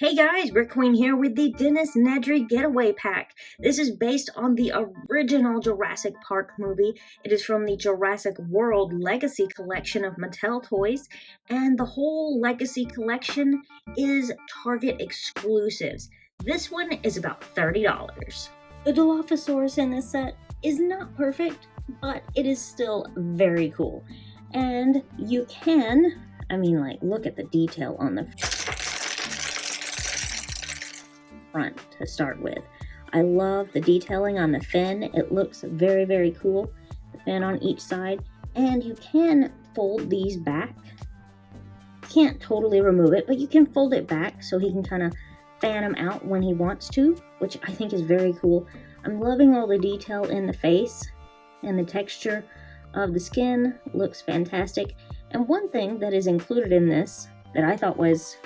Hey guys, BrickQueen here with the Dennis Nedry Getaway Pack. This is based on the original Jurassic Park movie. It is from the Jurassic World Legacy Collection of Mattel toys, and the whole Legacy Collection is Target exclusives. This one is about $30. The Dilophosaurus in this set is not perfect, but it is still very cool. And you can, look at the detail on the front to start with. I love the detailing on the fin. It looks very, very cool. The fin on each side. And you can fold these back. Can't totally remove it, but you can fold it back so he can kind of fan them out when he wants to, which I think is very cool. I'm loving all the detail in the face, and the texture of the skin looks fantastic. And one thing that is included in this that I thought was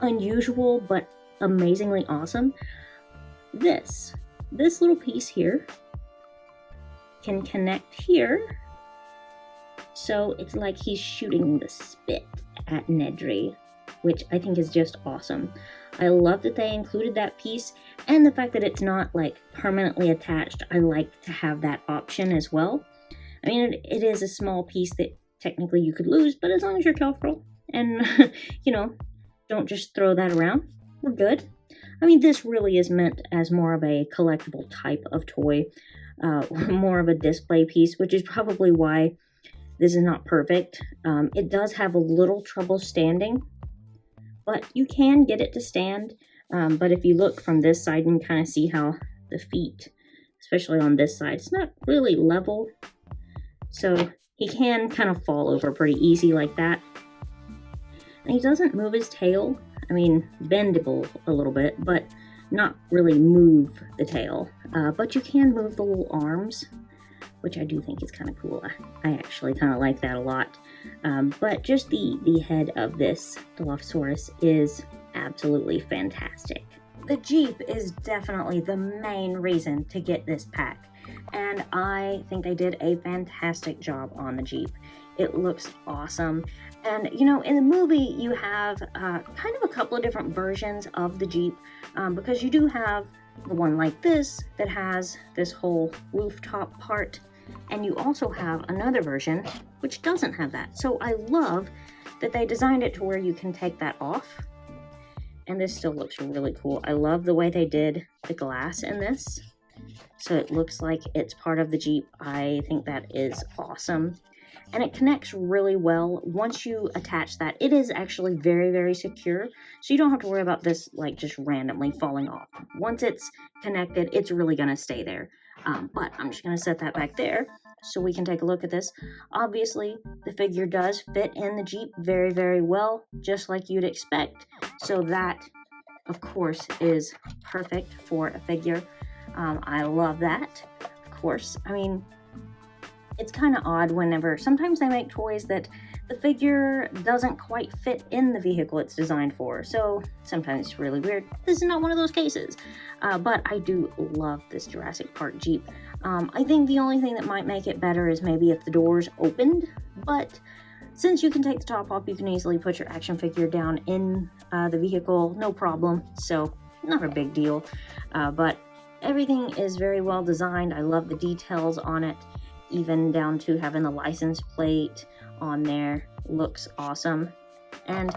unusual but amazingly awesome, this little piece here can connect here, so it's like he's shooting the spit at Nedry, which I think is just awesome. I love that they included that piece, and the fact that it's not like permanently attached. I like to have that option as well. I mean, it is a small piece that technically you could lose, but as long as you're careful and don't just throw that around, we're good. I mean, this really is meant as more of a collectible type of toy, more of a display piece, which is probably why this is not perfect. It does have a little trouble standing, but you can get it to stand. But if you look from this side, you can kind of see how the feet, especially on this side, it's not really level. So he can kind of fall over pretty easy like that. And he doesn't move his tail. I mean, bendable a little bit, but not really move the tail. But you can move the little arms, which I do think is kind of cool. I actually kind of like that a lot. But just the head of this Dilophosaurus is absolutely fantastic. The Jeep is definitely the main reason to get this pack, and I think they did a fantastic job on the Jeep. It looks awesome. And, in the movie, you have kind of a couple of different versions of the Jeep, because you do have the one like this that has this whole rooftop part, and you also have another version which doesn't have that. So I love that they designed it to where you can take that off, and this still looks really cool. I love the way they did the glass in this, so it looks like it's part of the Jeep. I think that is awesome. And it connects really well. Once you attach that, it is actually very, very secure. So you don't have to worry about this like just randomly falling off. Once it's connected, it's really gonna stay there. But I'm just gonna set that back there so we can take a look at this. Obviously, the figure does fit in the Jeep very, very well, just like you'd expect. So that, of course, is perfect for a figure. I love that, of course. I mean, it's kind of odd whenever sometimes they make toys that the figure doesn't quite fit in the vehicle it's designed for. So sometimes it's really weird. This is not one of those cases. But I do love this Jurassic Park Jeep. I think the only thing that might make it better is maybe if the doors opened. But since you can take the top off, you can easily put your action figure down in the vehicle, no problem. So not a big deal. But everything is very well designed. I love the details on it. Even down to having the license plate on there. Looks awesome. And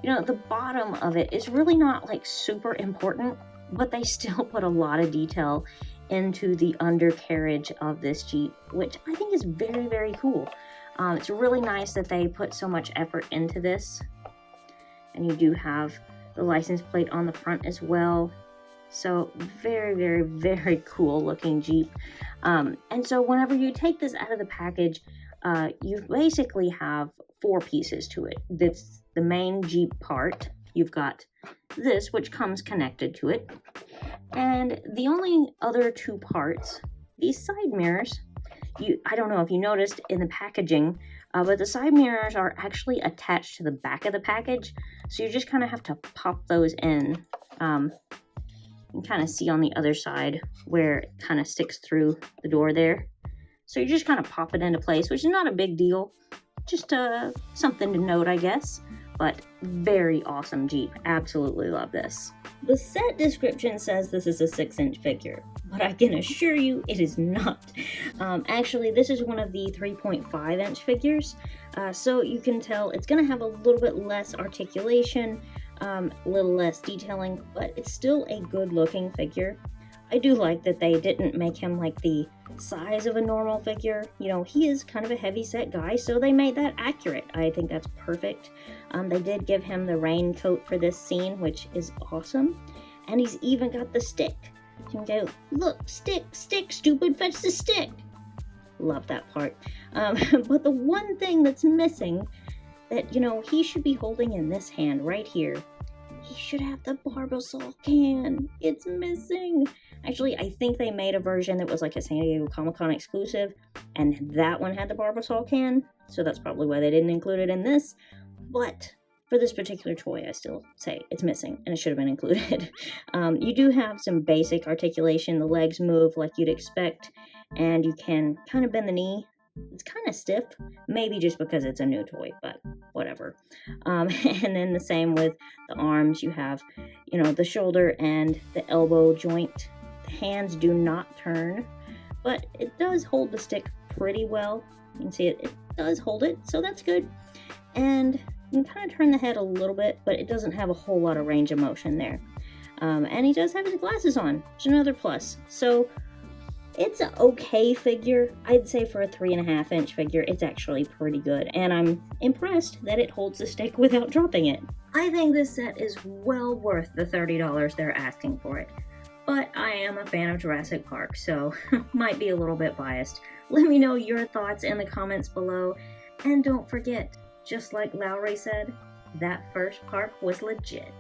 the bottom of it is really not like super important, but they still put a lot of detail into the undercarriage of this Jeep, which I think is very, very cool. It's really nice that they put so much effort into this. And you do have the license plate on the front as well. So very, very, very cool looking Jeep. And so whenever you take this out of the package, you basically have 4 pieces to it. That's the main Jeep part. You've got this, which comes connected to it. And the only other 2 parts, these side mirrors, I don't know if you noticed in the packaging, but the side mirrors are actually attached to the back of the package. So you just kind of have to pop those in. You can kind of see on the other side where it kind of sticks through the door there. So you just kind of pop it into place, which is not a big deal. Just something to note, I guess. but very awesome Jeep. Absolutely love this. The set description says this is a 6-inch figure, but I can assure you it is not. Actually, this is one of the 3.5-inch figures, so you can tell it's going to have a little bit less articulation, a little less detailing, but it's still a good looking figure. I do like that they didn't make him like the size of a normal figure. You know, he is kind of a heavy set guy, so they made that accurate. I think that's perfect. They did give him the raincoat for this scene, which is awesome. And he's even got the stick. You can go, look, stick, stupid, fetch the stick. Love that part. But the one thing that's missing that, you know, he should be holding in this hand right here, he should have the Barbasol can. It's missing. Actually, I think they made a version that was like a San Diego Comic-Con exclusive, and that one had the Barbasol can, so that's probably why they didn't include it in this. But for this particular toy, I still say it's missing, and it should have been included. You do have some basic articulation. The legs move like you'd expect, and you can kind of bend the knee. It's kind of stiff, maybe just because it's a new toy, but whatever. And then the same with the arms. You have, you know, the shoulder and the elbow joint. The hands do not turn, but it does hold the stick pretty well. You can see it does hold it, so that's good. And you can kind of turn the head a little bit, but it doesn't have a whole lot of range of motion there. And he does have his glasses on, which is another plus. So it's an okay figure. I'd say for a 3.5-inch figure, it's actually pretty good. And I'm impressed that it holds the stick without dropping it. I think this set is well worth the $30 they're asking for it. But I am a fan of Jurassic Park, so might be a little bit biased. Let me know your thoughts in the comments below. And don't forget, just like Lowry said, that first park was legit.